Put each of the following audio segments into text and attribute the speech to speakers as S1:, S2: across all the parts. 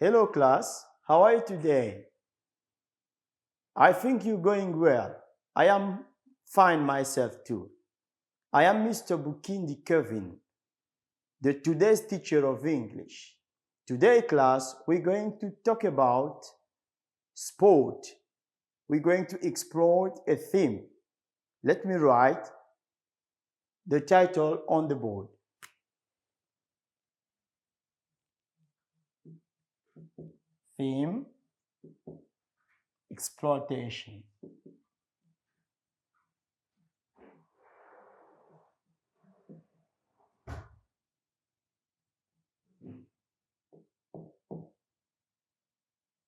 S1: Hello class, how are you today? I think you're going well. I am fine myself too. I am Mr. Bukindi Kevin, the today's teacher of English. Today class, we're going to talk about sport. We're going to explore a theme. Let me write the title on the board. Theme, exploitation.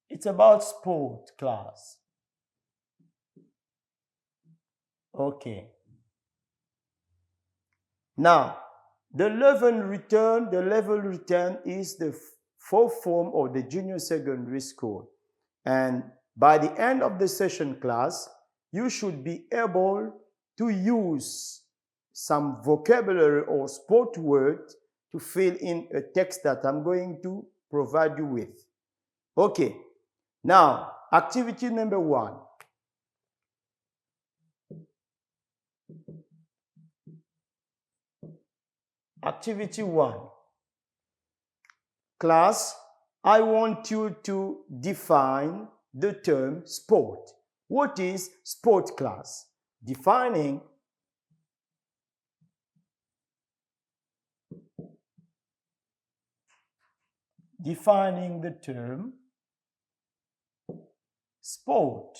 S1: It's about sport class. Okay. Now, the level return is the fourth form of the junior secondary school. And by the end of the session class, you should be able to use some vocabulary or sport words to fill in a text that I'm going to provide you with. Okay. Now, activity number 1. Activity 1. Class, I want you to define the term sport. What is sport, class? Defining the term sport.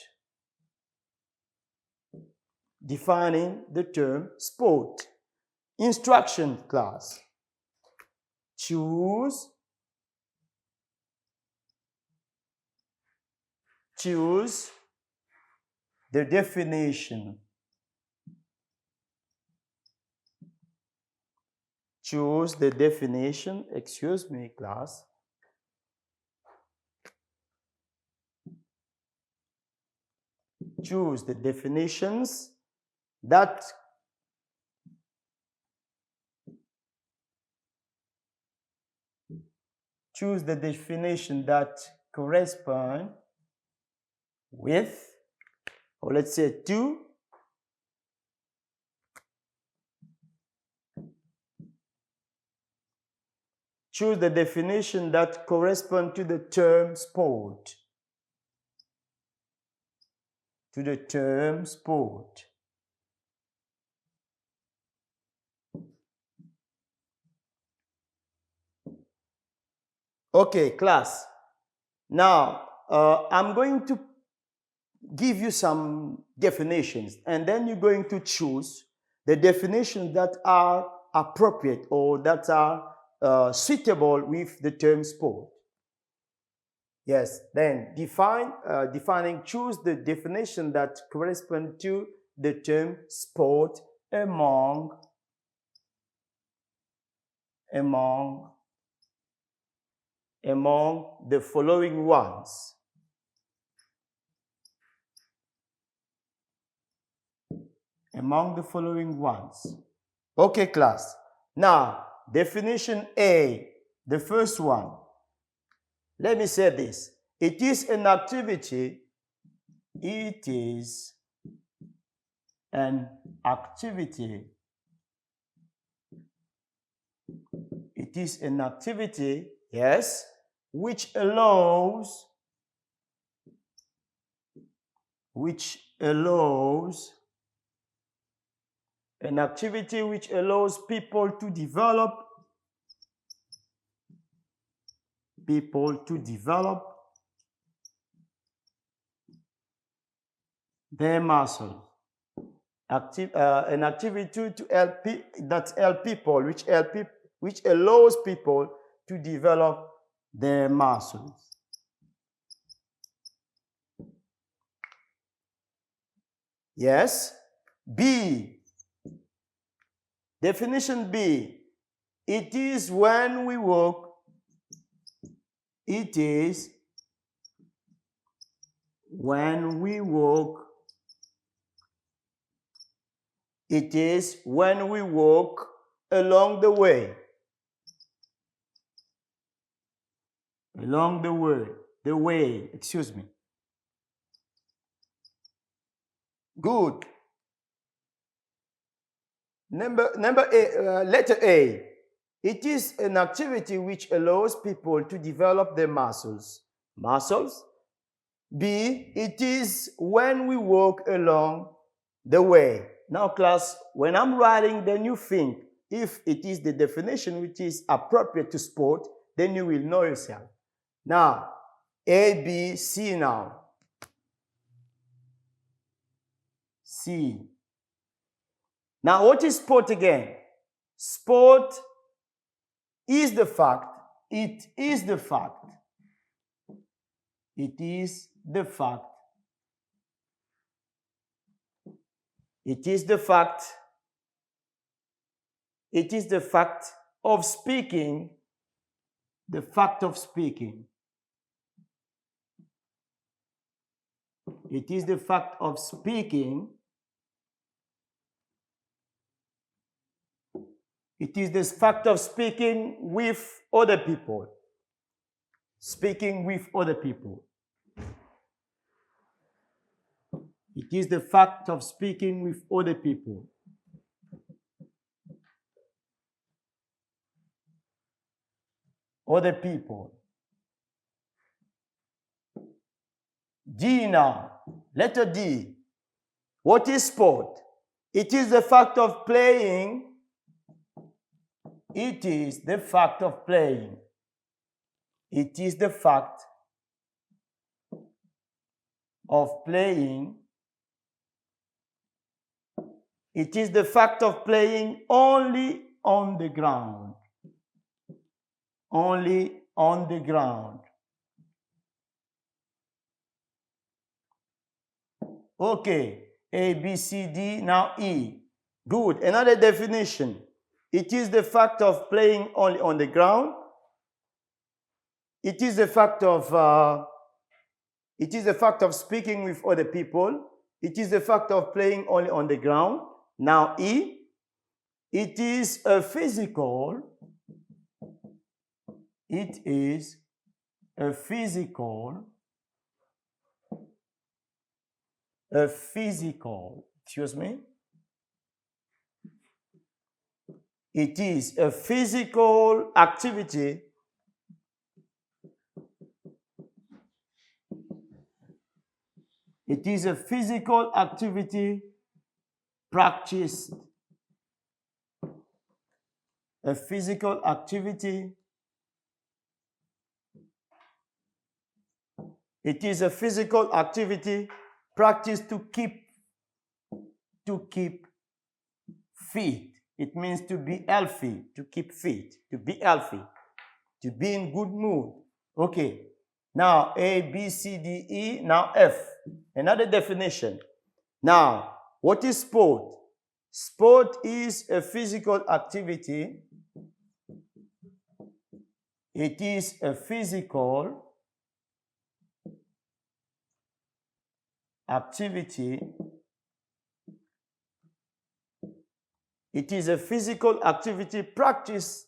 S1: Defining the term sport. Instruction, class. Choose the definition. Choose the definition. Excuse me, class. Choose the definitions that correspond with, or let's say to, choose the definition that correspond to the term sport. To the term sport. Okay, class. Now, I'm going to give you some definitions, and then you're going to choose the definitions that are appropriate or that are suitable with the term sport. Yes, then choose the definition that correspond to the term sport among the following ones. Among the following ones. Okay, class. Now, definition A, the first one. Let me say this. It is an activity. It is an activity. It is an activity, yes, which allows an activity which allows people to develop their muscles. An activity to help people, which allows people to develop their muscles. Yes. B. Definition B. It is when we work. It is when we work. It is when we walk along the way. Along the way, excuse me. Good. Letter A. It is an activity which allows people to develop their muscles. Muscles. B. It is when we walk along the way. Now, class, when I'm writing, then you think if it is the definition which is appropriate to sport, then you will know yourself. Now, A, B, C now. C. Now, what is sport again? Sport is the fact. It is the fact. It is the fact. It is the fact. It is the fact of speaking. The fact of speaking. It is the fact of speaking. It is the fact of speaking with other people. Speaking with other people. It is the fact of speaking with other people. Other people. D now. Letter D. What is sport? It is the fact of playing. It is the fact of playing. It is the fact of playing. It is the fact of playing only on the ground. Only on the ground. Okay, A, B, C, D, now E. Good, another definition. It is the fact of playing only on the ground. It is the fact of speaking with other people. It is the fact of playing only on the ground. Now E. It is a physical. It is a physical. Excuse me. It is a physical activity. It is a physical activity practiced. A physical activity. It is a physical activity practiced to keep fit. It means to be healthy, to keep fit, to be healthy, to be in good mood. Okay. Now, A, B, C, D, E. Now, F. Another definition. Now, what is sport? Sport is a physical activity. It is a physical activity. It is a physical activity practiced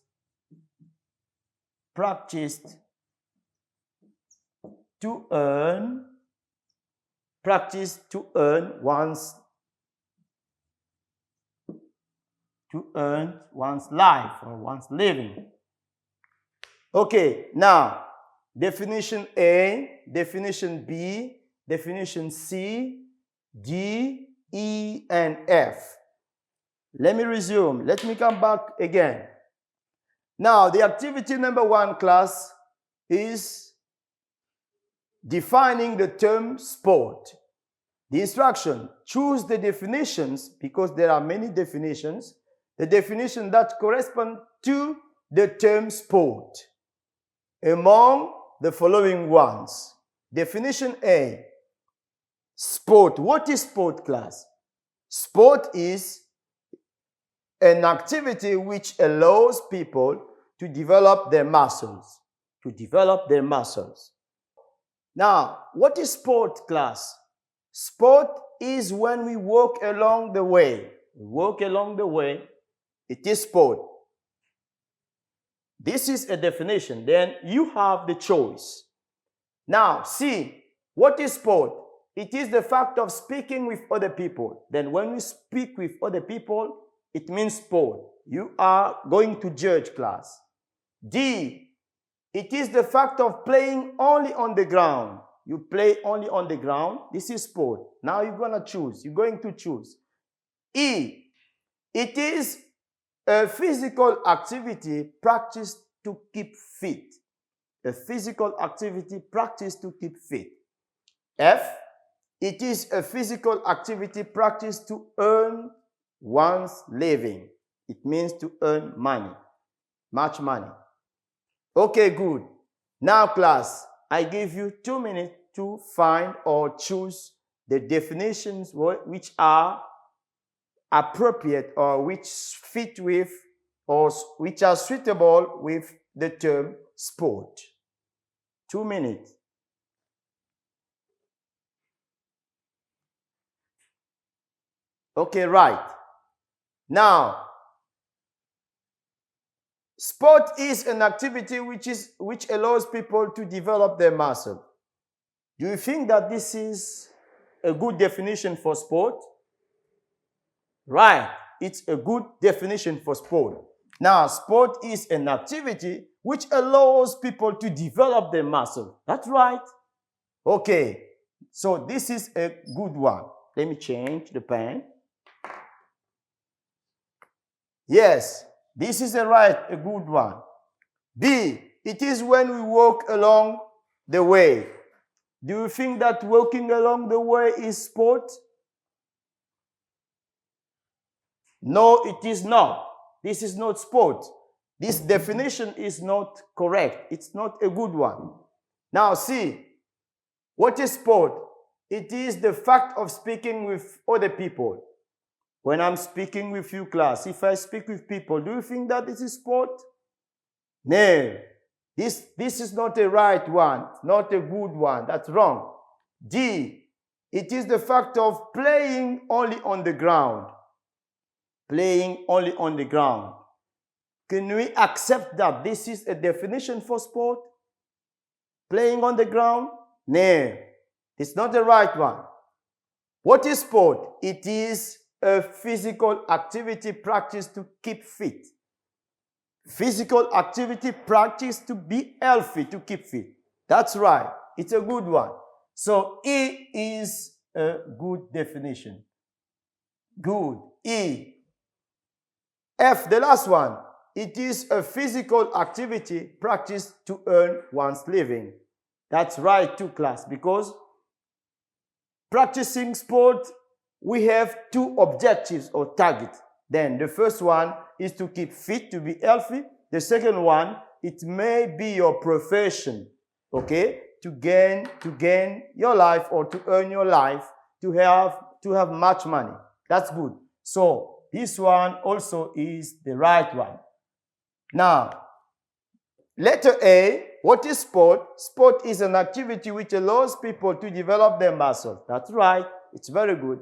S1: to earn one's life or one's living. Okay, now definition A, definition B, definition C, D, E, and F. Let me resume. Let me come back again. Now, the activity number 1, class, is defining the term sport. The instruction, choose the definitions, because there are many definitions, the definition that correspond to the term sport among the following ones. Definition A, sport. What is sport, class? Sport is an activity which allows people to develop their muscles. Now, what is sport, class? Sport is when we walk along the way. It is sport. This is a definition. Then you have the choice. Now, C, what is sport? It is the fact of speaking with other people. Then when we speak with other people, it means sport. You are going to judge class. D, it is the fact of playing only on the ground. You play only on the ground. This is sport. Now you're going to choose. You're going to choose. E, it is a physical activity practiced to keep fit. A physical activity practiced to keep fit. F, it is a physical activity practiced to earn one's living. It means to earn money, much money. Okay, good. Now, class, I give you 2 minutes to find or choose the definitions which are appropriate or which fit with or which are suitable with the term sport. 2 minutes. Okay, right. Now, sport is an activity which allows people to develop their muscle. Do you think that this is a good definition for sport? Right. It's a good definition for sport. Now, sport is an activity which allows people to develop their muscle. That's right. Okay. So this is a good one. Let me change the pen. Yes, this is a good one. B, it is when we walk along the way. Do you think that walking along the way is sport? No, it is not. This is not sport. This definition is not correct. It's not a good one. Now, see, what is sport? It is the fact of speaking with other people. When I'm speaking with you, class, if I speak with people, do you think that this is sport? No. This is not a right one, not a good one. That's wrong. D, it is the fact of playing only on the ground. Playing only on the ground. Can we accept that this is a definition for sport? Playing on the ground? No. It's not the right one. What is sport? It is a physical activity practiced to keep fit. Physical activity practiced to be healthy, to keep fit. That's right. It's a good one. So E is a good definition. Good. E. F, the last one. It is a physical activity practiced to earn one's living. That's right too, class, because practicing sport, we have 2 objectives or targets. Then the first one is to keep fit, to be healthy. The second one, it may be your profession, okay? To gain your life or to earn your life, to have much money. That's good. So this one also is the right one. Now, letter A, what is sport? Sport is an activity which allows people to develop their muscles. That's right. It's very good.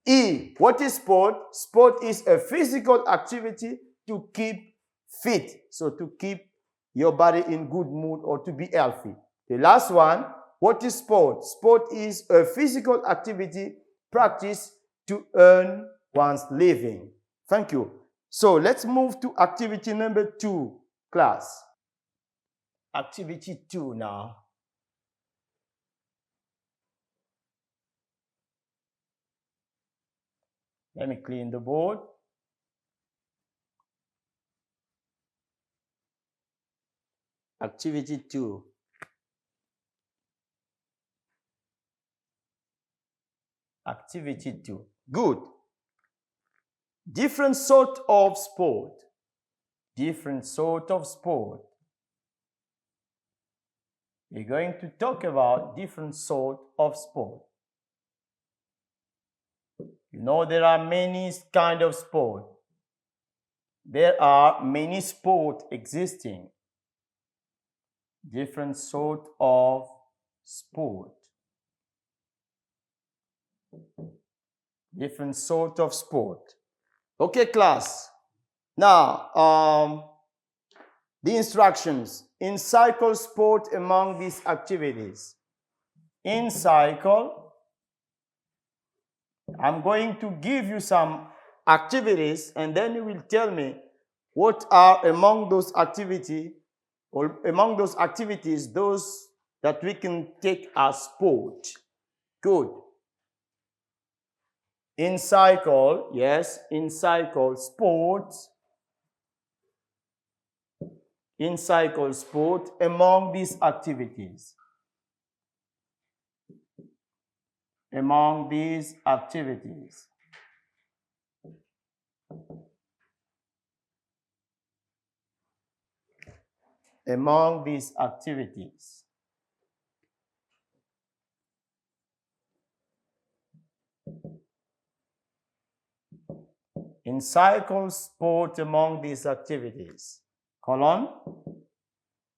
S1: E, what is sport? Sport is a physical activity to keep fit. So to keep your body in good mood or to be healthy. The last one, what is sport? Sport is a physical activity practiced to earn one's living. Thank you. So let's move to activity number 2, class. Activity 2 now. Let me clean the board. Activity 2. Activity 2. Good. Different sort of sport. Different sort of sport. We're going to talk about different sort of sport. You know, there are many kinds of sport. There are many sports existing. Different sort of sport. Different sort of sport. Okay, class. Now, the instructions. Encircle sport among these activities. Encircle. I'm going to give you some activities and then you will tell me what are among those activities those that we can take as sport. Good. Encircle, yes, encircle sport. Encircle sport among these activities. Among these activities. Among these activities. Encircle sport among these activities. Colon.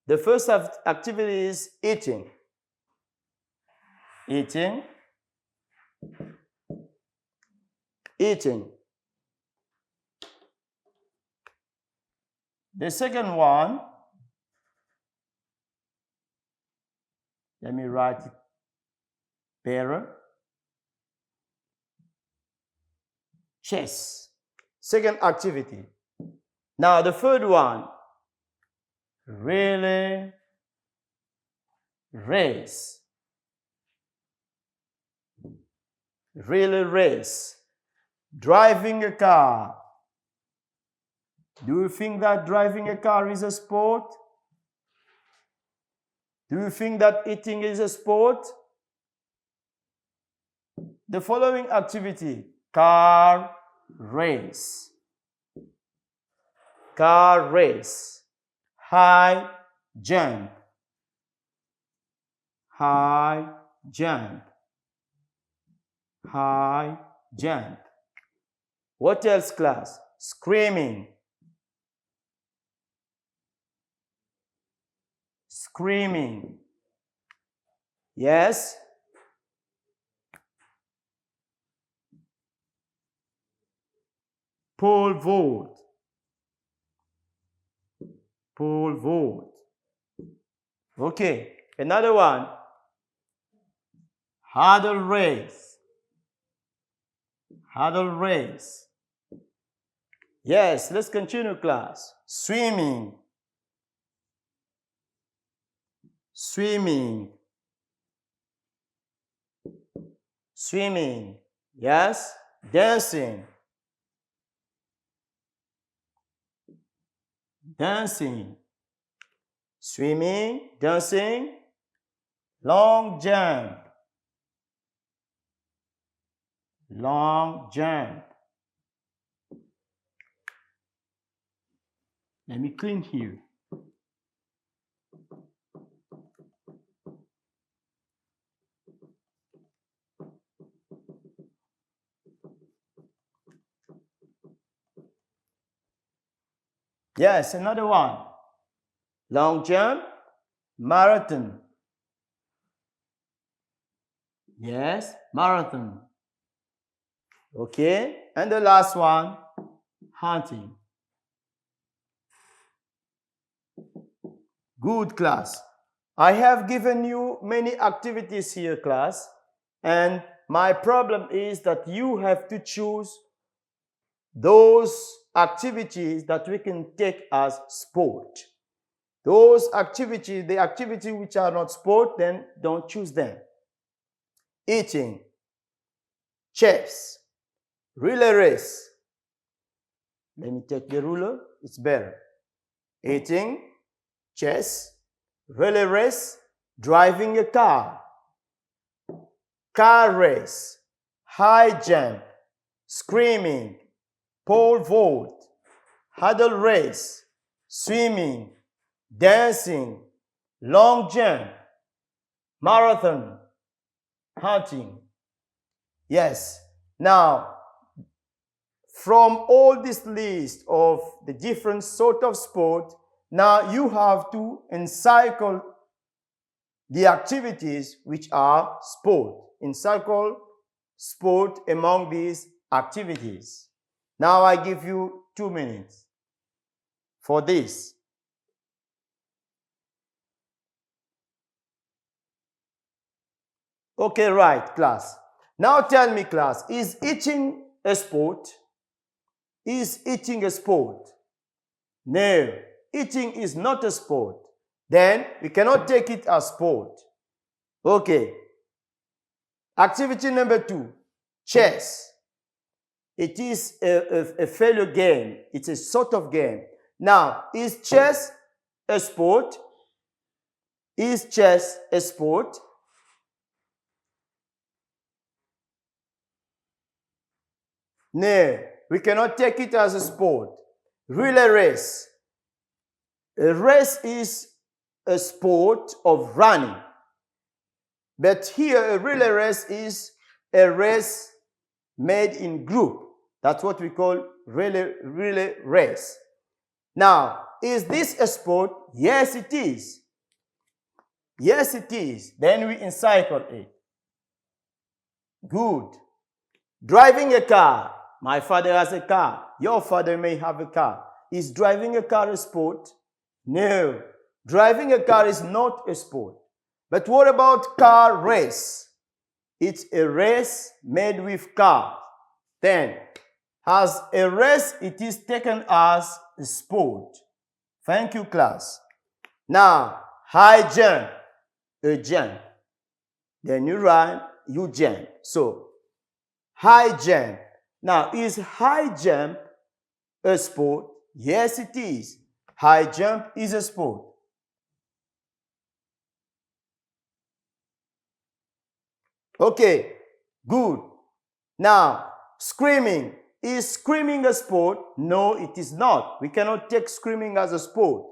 S1: The first activity is eating. Eating. Eating. The second one, let me write it better. Chess. Second activity. Now the third one, relay race. Relay race. Driving a car. Do you think that driving a car is a sport? Do you think that eating is a sport? The following activity, car race. Car race. High jump. High jump. High jump. What else, class? Screaming. Screaming. Yes. Pole vault. Pole vault. Okay, another one. Hurdle race. Hurdle race. Yes, let's continue, class. Swimming. Swimming. Swimming. Yes. Dancing. Dancing. Swimming. Dancing. Long jump. Long jump. Let me clean here. Yes, another one. Long jump, marathon. Yes, marathon. Okay, and the last one, hunting. Good, class. I have given you many activities here, class, and my problem is that you have to choose those activities that we can take as sport. Those activities, the activities which are not sport, then don't choose them. Eating, chess, relay race. Let me take the ruler, it's better. Eating, chess, relay race, driving a car, car race, high jump, screaming, pole vault, hurdle race, swimming, dancing, long jump, marathon, hunting. Yes. Now, from all this list of the different sort of sport, now you have to encircle the activities which are sport. Encircle sport among these activities. Now I give you 2 minutes for this. Okay, right, class. Now tell me, class, is eating a sport? Is eating a sport? No, eating is not a sport. Then we cannot take it as sport. Okay. Activity number 2, chess. It is a failure game. It's a sort of game. Now, is chess a sport? Is chess a sport? No, we cannot take it as a sport. Relay race. A race is a sport of running. But here, a relay race is a race made in group. That's what we call relay race. Now, is this a sport? Yes, it is. Yes, it is. Then we encircle it. Good. Driving a car. My father has a car. Your father may have a car. Is driving a car a sport? No. Driving a car is not a sport. But what about car race? It's a race made with cars. Then, as a race, it is taken as a sport. Thank you, class. Now, high jump, a jump. Then you run, you jump. So, high jump. Now, is high jump a sport? Yes, it is. High jump is a sport. Okay, good. Now, screaming. Is screaming a sport? No, it is not. We cannot take screaming as a sport.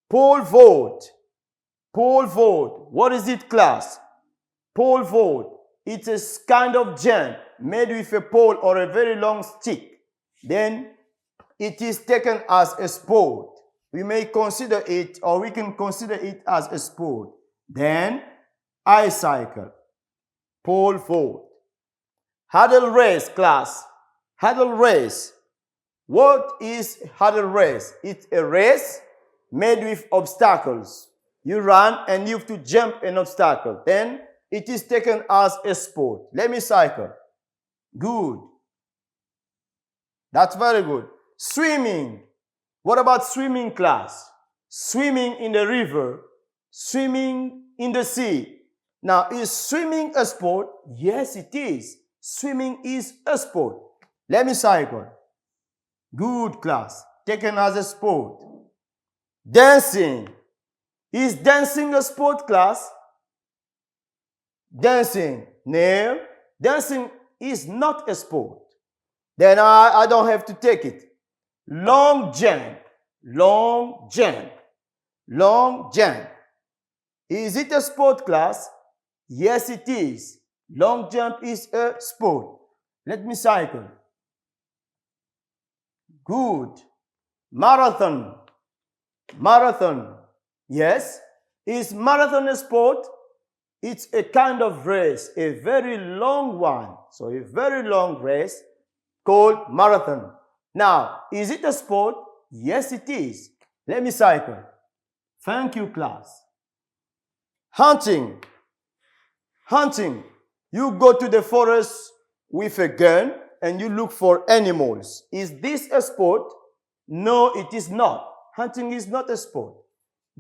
S1: Pole vault. Pole vault. What is it, class? Pole vault. It's a kind of jump made with a pole or a very long stick. Then it is taken as a sport. We may consider it, or we can consider it as a sport. Then, ice cycle. Pole vault. Hurdle race, class. Hurdle race. What is hurdle race? It's a race made with obstacles. You run and you have to jump an obstacle. Then it is taken as a sport. Let me cycle. Good. That's very good. Swimming. What about swimming, class? Swimming in the river. Swimming in the sea. Now, is swimming a sport? Yes, it is. Swimming is a sport. Let me cycle. Good, class. Taken as a sport. Dancing. Is dancing a sport, class? Dancing. No. Dancing is not a sport. Then I don't have to take it. Long jump. Long jump. Long jump. Is it a sport, class? Yes, it is. Long jump is a sport. Let me cycle. Good. Marathon. Marathon. Yes. Is marathon a sport? It's a kind of race, a very long one. So a very long race called marathon. Now, is it a sport? Yes, it is. Let me cycle. Thank you, class. Hunting. Hunting. You go to the forest with a gun and you look for animals. Is this a sport? No, it is not. Hunting is not a sport.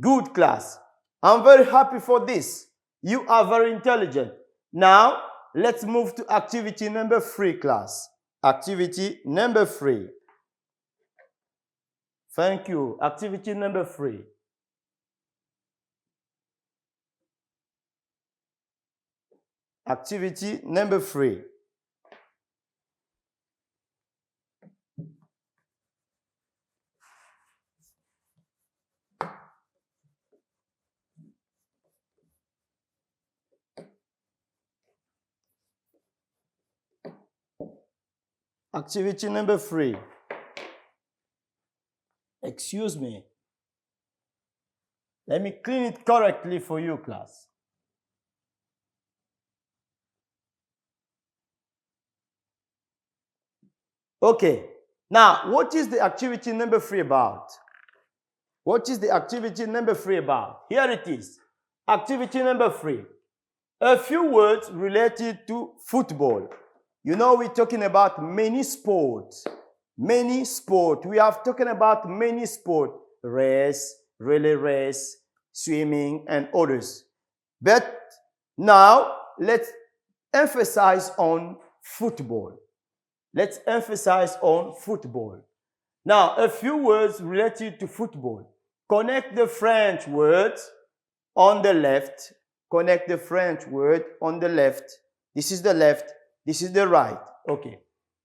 S1: Good, class. I'm very happy for this. You are very intelligent. Now, let's move to activity number 3, class. Activity number 3. Thank you. Activity number 3. Activity number 3. Activity number 3. Excuse me. Let me clean it correctly for you, class. Okay. Now, what is the activity number 3 about? What is the activity number 3 about? Here it is. Activity number 3. A few words related to football. You know, we're talking about many sports. Many sport. We have talking about many sport. Race, relay race, swimming, and others. But now, let's emphasize on football. Let's emphasize on football. Now, a few words related to football. Connect the French words on the left. Connect the French word on the left. This is the left. This is the right. Okay.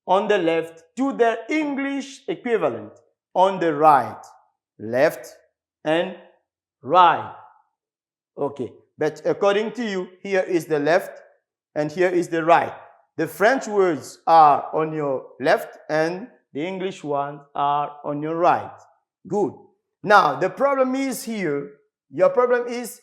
S1: On the left to their English equivalent on the right. Left and right. Okay. But according to you, here is the left and here is the right. The French words are on your left and the English ones are on your right. Good. Now, the problem is here, your problem is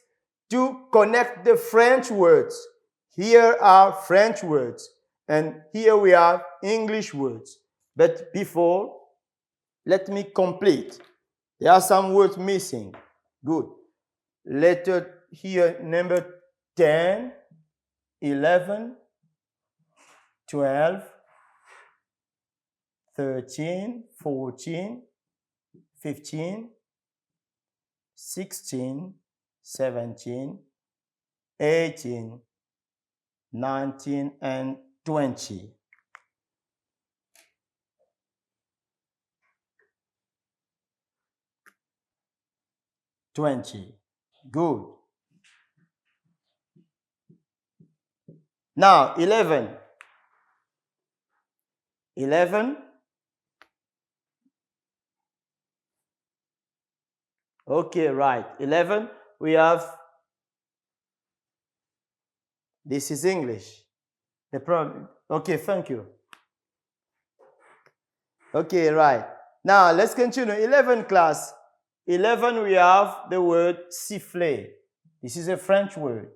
S1: to connect the French words. Here are French words and here we have English words. But before, let me complete. There are some words missing. Good. Letter here, number 10, 11, 12, 13, 14, 15, 16, 17, 18, 19, and 20. Good. Now, 11. 11. Okay, right. 11, we have, this is English. The problem, okay, thank you. Okay, right. Now, let's continue. 11 class. 11, we have the word siffler. This is a French word.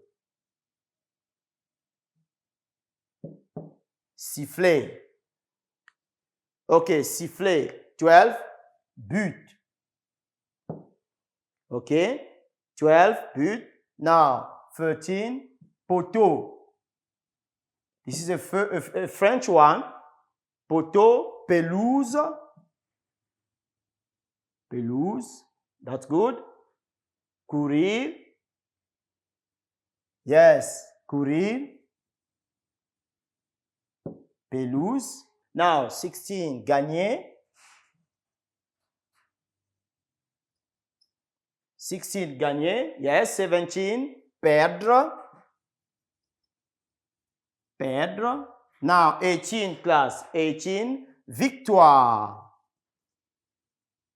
S1: Siffler. Okay, siffler. 12, but. Okay, 12, but. Now, 13, poteau. This is a French one. Poteau, pelouse. Pelouse, that's good. Courir. Yes, courir. Pelouse. Now, 16, gagner. 16, gagner. Yes, 17, perdre. Perdre. Now, 18, class. 18, victoire.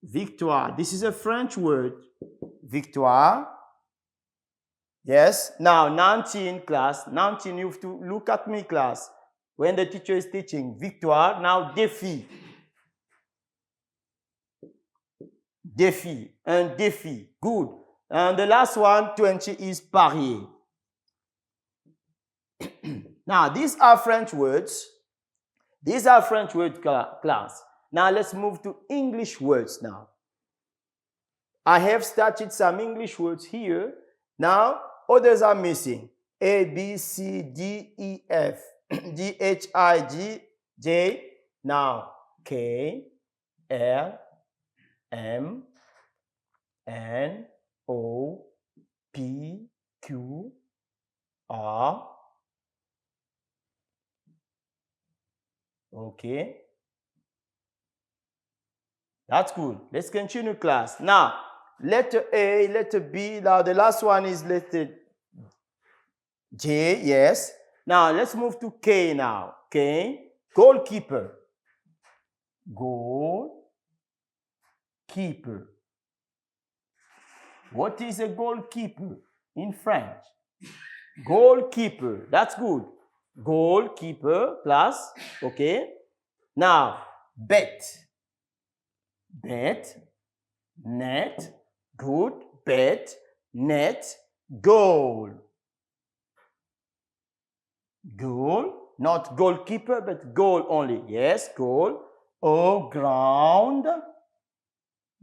S1: Victoire. This is a French word. Victoire. Yes. Now, 19, class. 19, you have to look at me, class. When the teacher is teaching victoire, now défi. Défi. Un défi. Good. And the last one, 20, is parier. Now, these are French words. These are French word class. Now, let's move to English words now. I have started some English words here. Now, others are missing. A, B, C, D, E, F, G, H, I, G, J. Now, K, L, M, N, O, P, Q, R. Okay. That's good. Let's continue, class. Now, letter A, letter B. Now, the last one is letter J. Yes. Now, let's move to K now. K. Goalkeeper. Goalkeeper. What is a goalkeeper in French? Goalkeeper. That's good. Goalkeeper, class. Okay. Now, bet. Bet. Net. Good. Bet. Net. Goal. Goal. Not goalkeeper, but goal only. Yes, goal. Oh, ground.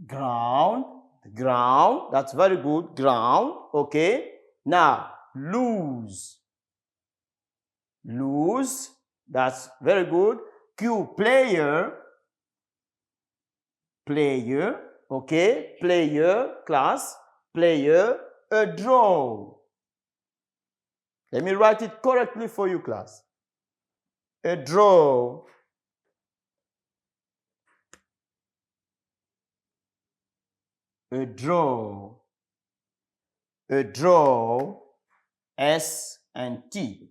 S1: Ground. Ground. That's very good. Ground. Okay. Now, lose. lose. That's very good. Q, player. Player. Okay. Player, class. Player, a draw. Let me write it correctly for you, class. A draw. A draw. A draw. S and T.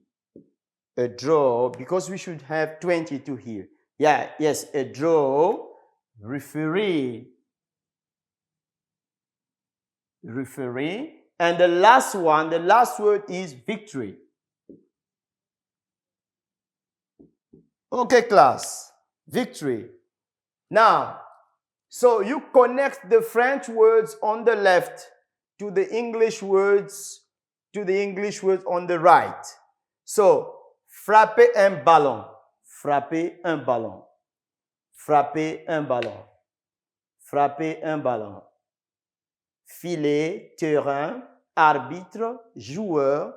S1: A draw, because we should have 22 here. Yeah, yes, a draw. Referee. Referee. And the last one, the last word is victory. Okay, class. Victory. Now, so you connect the French words on the left to the English words on the right. So, frapper un ballon. Frapper un ballon. Frapper un ballon. Frapper un ballon. Filet, terrain, arbitre, joueur,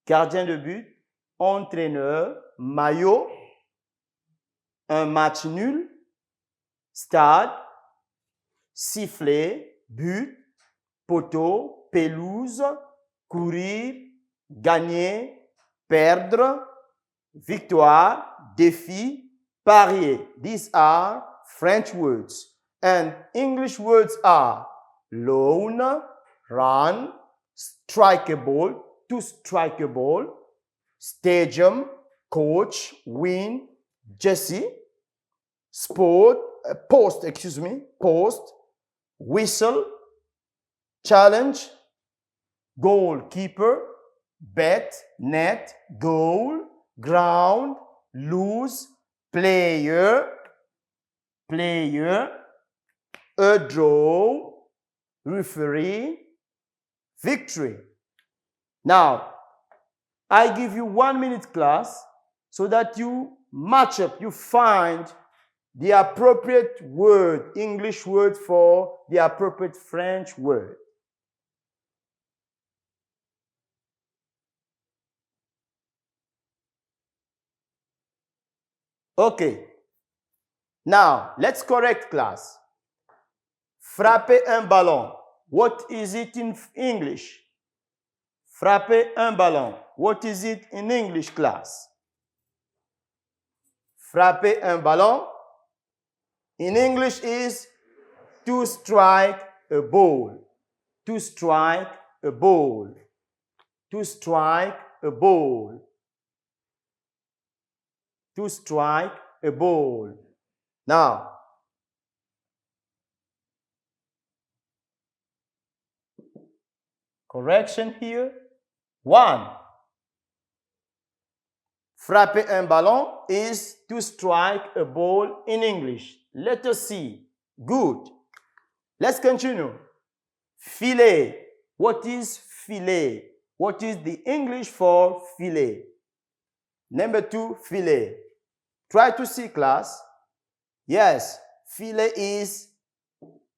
S1: gardien de but, entraîneur, maillot, un match nul, stade, sifflet, but, poteau, pelouse, courir, gagner, perdre, victoire, défi, parier. These are French words. And English words are loan, run, strike a ball, to strike a ball, stadium, coach, win, jersey, sport, post, whistle, challenge, goalkeeper, bet, net, goal, ground, lose, player, a draw, referee, victory. Now, I give you 1 minute class so that you match up, you find the appropriate word, English word for the appropriate French word. Okay. Now, let's correct, class. Frapper un ballon. What is it in English? Frapper un ballon. What is it in English, class? Frapper un ballon in English is to strike a ball. To strike a ball. To strike a ball. To strike a ball. Now, correction here. 1. Frapper un ballon is to strike a ball in English. Letter C. Good. Let's continue. Filet. What is filet? What is the English for filet? Number 2, filet. Try to see, class. Yes, filet is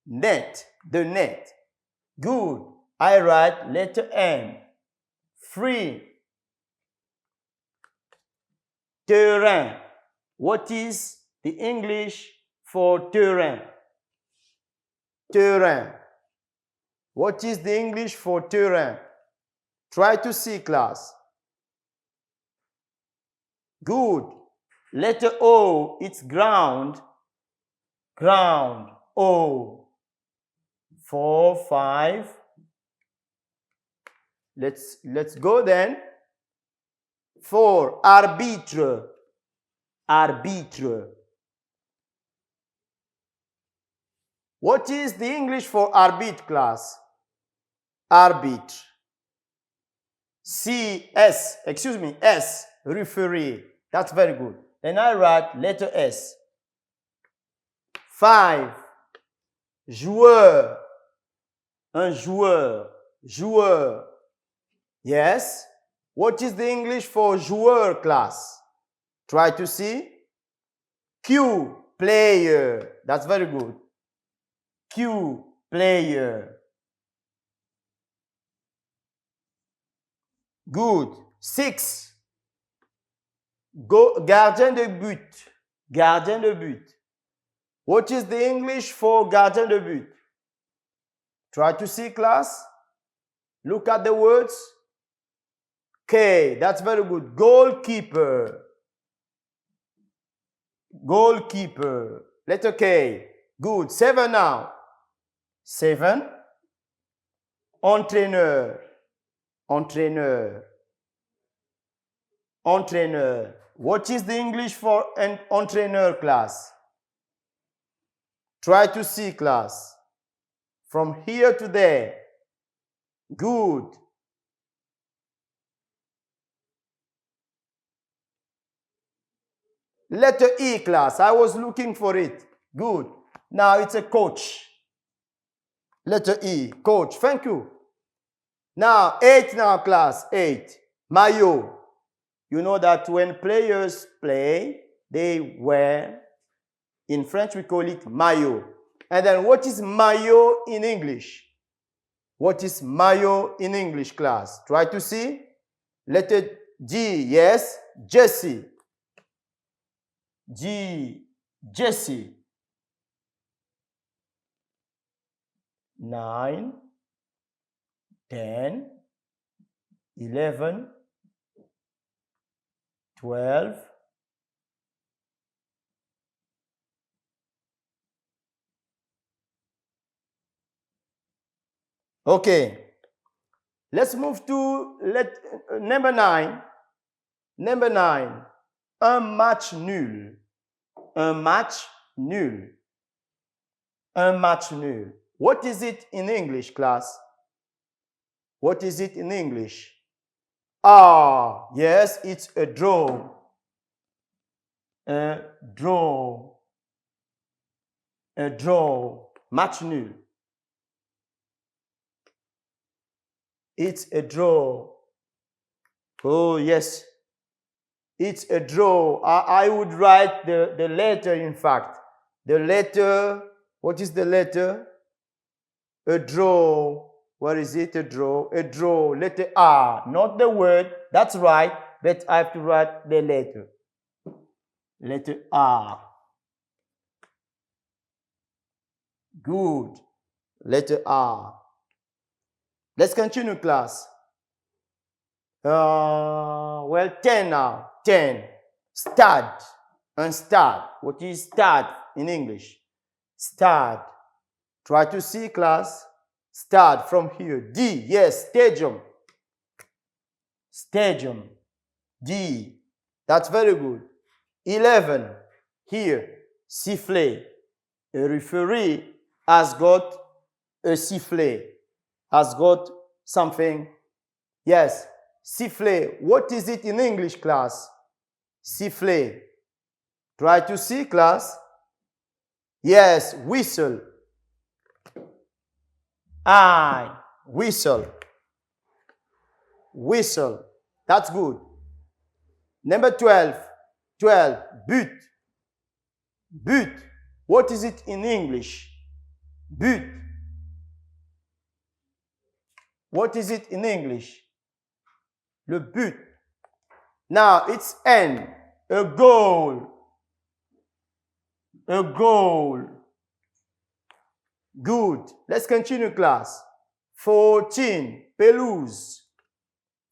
S1: net, the net. Good. I write letter N. 3. Terrain. What is the English for terrain? Terrain. What is the English for terrain? Try to see, class. Good. Letter O, it's ground. Ground. O. 4, 5. Let's go then. 4. Arbitre. Arbitre. What is the English for arbitre, class? Arbitre. S, referee. That's very good. Then I write letter S. 5. Joueur. Un joueur. Joueur. Yes. What is the English for joueur, class? Try to see. Q, player. That's very good. Q, player. Good. 6. Gardien de but. Gardien de but. What is the English for gardien de but? Try to see, class. Look at the words. Okay, that's very good. Goalkeeper. Goalkeeper. Letter K. Good. 7 now. 7. Entraîneur. Entraîneur. Entraîneur. What is the English for an entraîneur, class? Try to see, class. From here to there. Good. Letter E, class. I was looking for it. Good. Now it's a coach. Letter E, coach. Thank you. Now, 8 now, class. 8. Maillot. You know that when players play, they wear, in French we call it maillot. And then what is maillot in English? What is maillot in English, class? Try to see. Letter G, yes. Jersey. G, Jersey. 9, 10, 11, 12, 'Okay. Let's move to number 9. Number 9. Un match nul. Un match nul. Un match nul. What is it in English, class? What is it in English? Ah, yes, it's a draw. A draw. A draw. Match nul. It's a draw. Oh, yes. It's a draw. I would write the letter, in fact. The letter, what is the letter? A draw. Where is it? A draw. A draw. Letter R. Not the word. That's right. But I have to write the letter. Letter R. Good. Letter R. Let's continue, class. Well, 10 now. 10. Stade. And stade. What is stade in English? Stade. Try to see, class. Stade from here. D. Yes, stadium. Stadium. D. That's very good. 11. Here. Sifflet. A referee has got a sifflet. Has got something. Yes. Sifflet. What is it in English, class? Sifflet. Try to see, class. Yes. Whistle. I. Whistle. Whistle. That's good. Number 12. 12. But. But. What is it in English? But. What is it in English? Le but. Now it's N. A goal. A goal. Good. Let's continue, class. 14. Pelouse.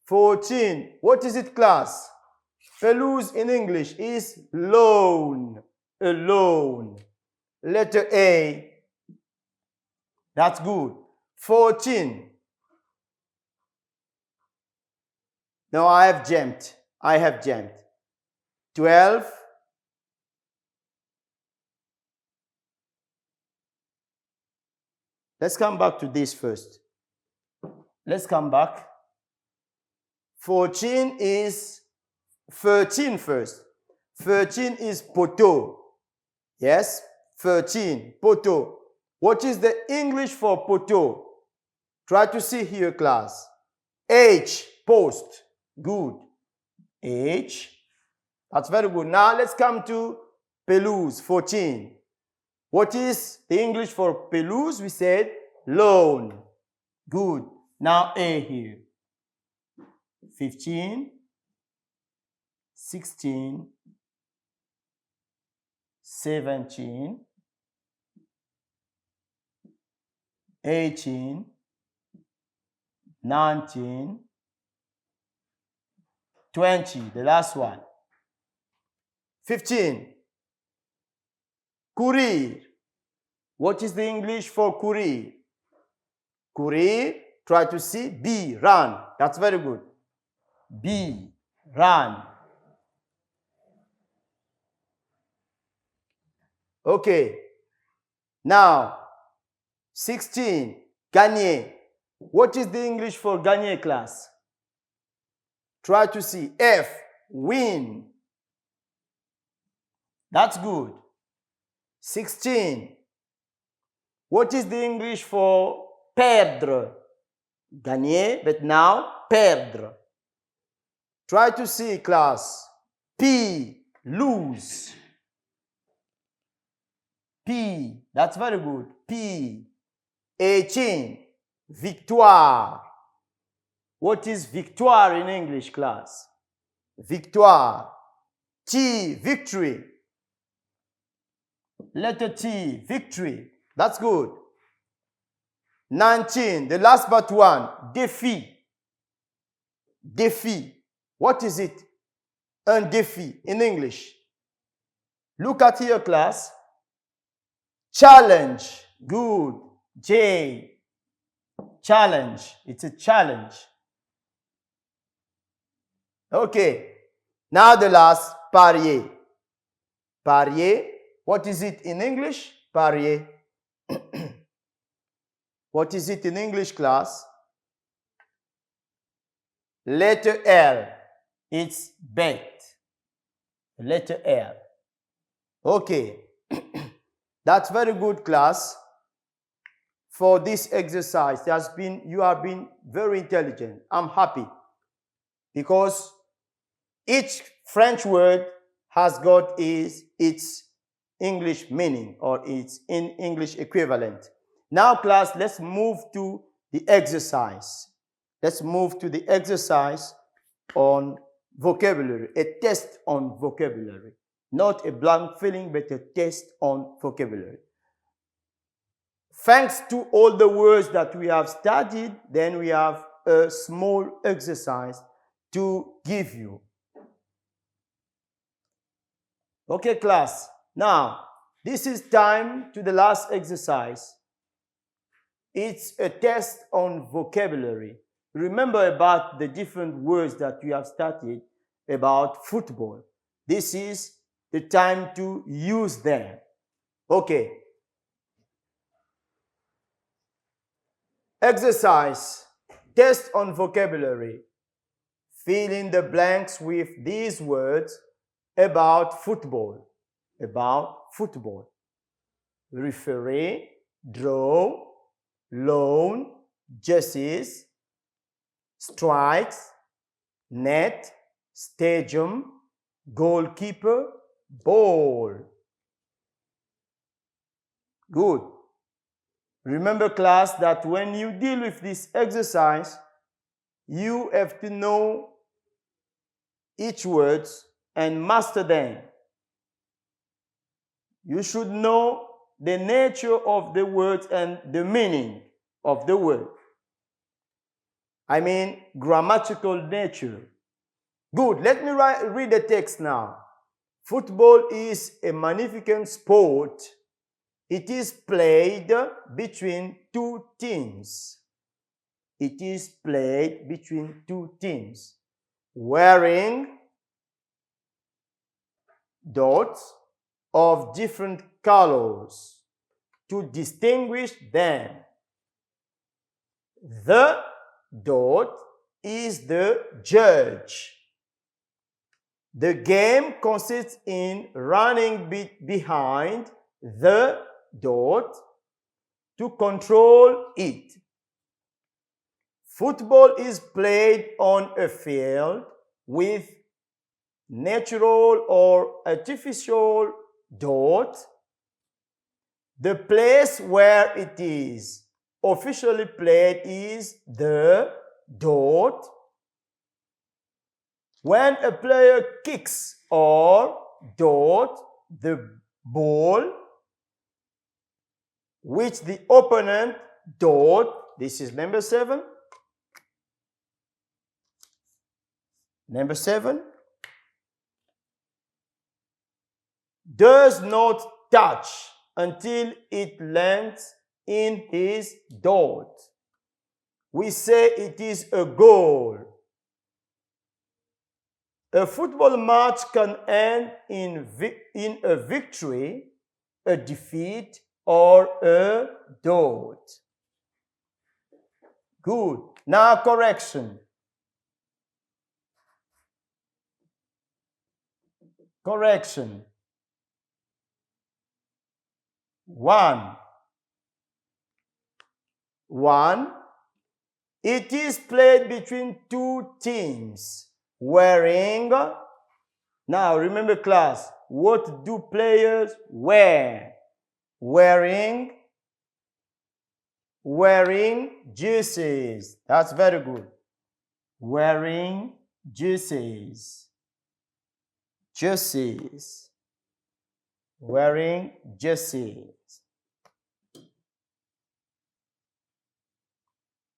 S1: 14. What is it, class? Pelouse in English is lawn. A lawn. Letter A. That's good. 14. No, I have jammed. I have jammed. 12. Let's come back to this first. Let's come back. 14 is 13 first. 13 is poteau. Yes, 13, poteau. What is the English for poteau? Try to see here, class. H, post. Good. H. That's very good. Now let's come to pelouse, 14. What is the English for pelouse? We said lawn. Good. Now A here. 15, 16, 17, 18, 19, 20, the last one. 15. Courir. What is the English for courir? Courir, try to see, B, run. That's very good. B, run. Okay. Now, 16, gagner. What is the English for gagner, class? Try to see, F, win. That's good. 16. What is the English for perdre? Gagner, but now perdre. Try to see, class. P, lose. P, that's very good. P. 18, victoire. What is victoire in English, class? Victoire. T, victory. Letter T, victory. That's good. 19, the last but one, défi. Défi. What is it? Un défi in English. Look at here, class. Challenge. Good. J. Challenge. It's a challenge. Okay. Now the last, parier. Parier. What is it in English? Parier. What is it in English, class? Letter L. It's bet. Letter L. Okay. That's very good, class. For this exercise, you have been very intelligent. I'm happy because each French word has got its English meaning or its English equivalent. Now, class, let's move to the exercise. Let's move to the exercise on vocabulary, a test on vocabulary. Not a blank filling, but a test on vocabulary. Thanks to all the words that we have studied, then we have a small exercise to give you. Okay, class. Now, this is time to the last exercise. It's a test on vocabulary. Remember about the different words that we have studied about football. This is the time to use them. Okay. Exercise. Test on vocabulary. Fill in the blanks with these words about football. About football. Referee, draw, loan, jerseys, strikes, net, stadium, goalkeeper, ball. Good. Remember, class, that when you deal with this exercise, you have to know each word and master them. You should know the nature of the words and the meaning of the word. I mean, grammatical nature. Good. Let me read the text now. Football is a magnificent sport. It is played between two teams. It is played between two teams wearing dots of different colors to distinguish them. The dot is the judge. The game consists in running behind the dot to control it. Football is played on a field with natural or artificial dot. The place where it is officially played is the dot. When a player kicks or dot the ball, which the opponent dot, this is number 7. Number 7. Does not touch until it lands in his dot. We say it is a goal. A football match can end in a victory, a defeat, or a dot. Good. Now correction. Correction. 1. It is played between 2 teams wearing. Now remember class, what do players wear? Wearing jerseys. That's very good. Wearing jerseys. Wearing jerseys.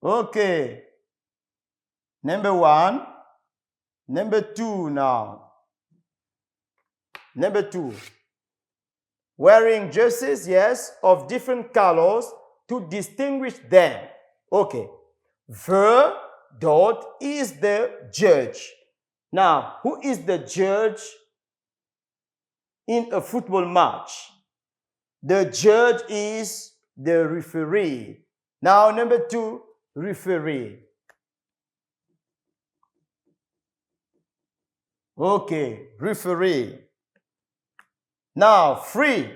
S1: Okay. Number 1. Number 2 now. Number 2. Wearing jerseys, yes, of different colors to distinguish them. Okay. The dot is the judge. Now, who is the judge in a football match? The judge is the referee. Now, number 2, referee. Okay, referee. Now, free.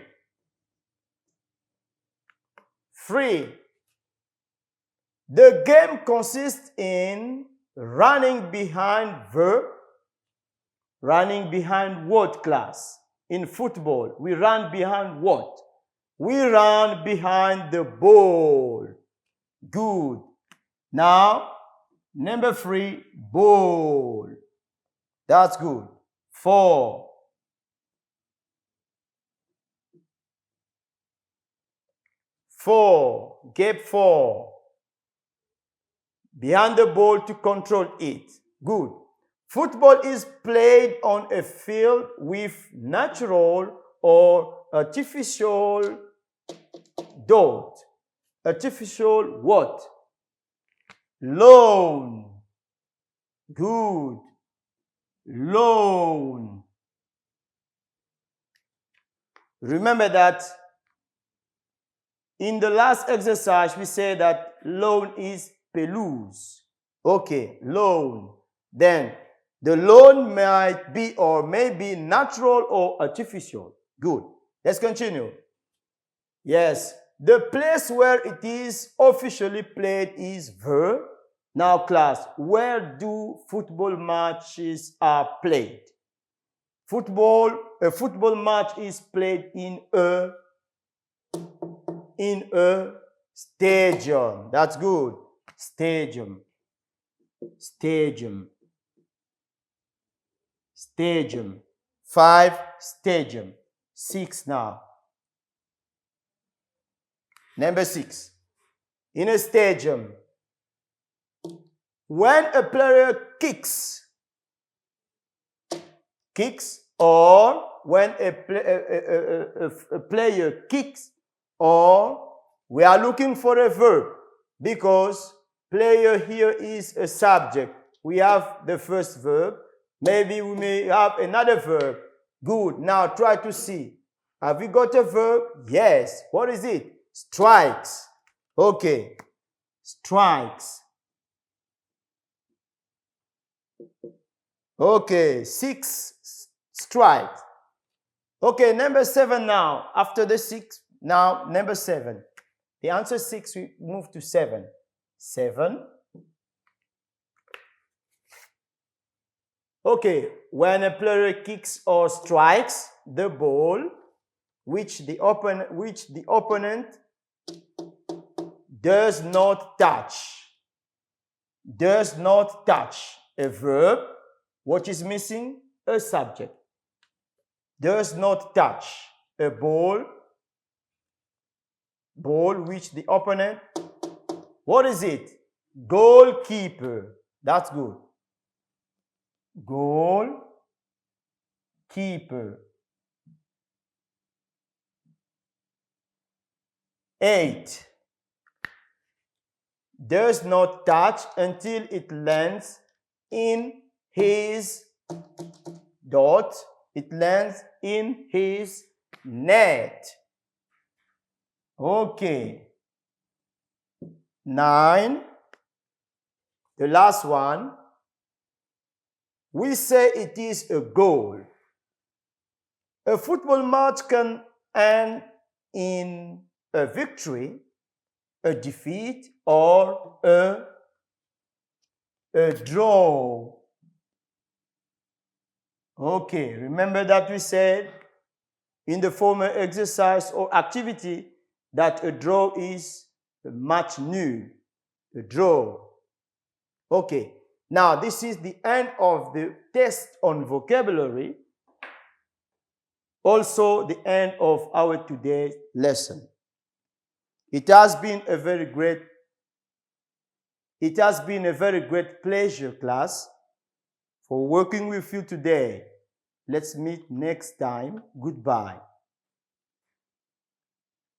S1: The game consists in running behind what class? In football, we run behind what? We run behind the ball. Good. Now, number 3, ball. That's good. 4. Gap 4. Behind the ball to control it. Good. Football is played on a field with natural or artificial dot. Artificial what? Lawn. Good. Lawn. Remember that in the last exercise we said that lawn is pelouse. Okay, lawn. Then the lawn might be or may be natural or artificial. Good. Let's continue. Yes, the place where it is officially played is the. Now class, where do football matches are played? A football match is played in a stadium. That's good. Stadium. 5, stadium. 6 now. Number 6. In a stadium, when a player kicks or when a player kicks, or we are looking for a verb because player here is a subject. We have the first verb. Maybe we may have another verb. Good. Now try to see. Have we got a verb? Yes. What is it? Strikes. Okay. Strikes. Okay. 6 strikes. Okay. Number 7 now. After the 6, now number 7. The answer 6, we move to 7. 7. Okay, when a player kicks or strikes the ball, which the opponent does not touch. Does not touch. A verb What is missing? A subject. Does not touch a ball which the opponent, what is it? Goalkeeper. That's good. Goalkeeper. 8. Does not touch until it lands in his dot. It lands in his net. Okay. 9. The last one. We say it is a goal. A football match can end in a victory, a defeat, or a draw. Okay, remember that we said in the former exercise or activity that a draw is a match nul, a draw. Okay, now this is the end of the test on vocabulary. Also the end of our today's lesson. It has been a very great pleasure, class, for working with you today. Let's meet next time. Goodbye.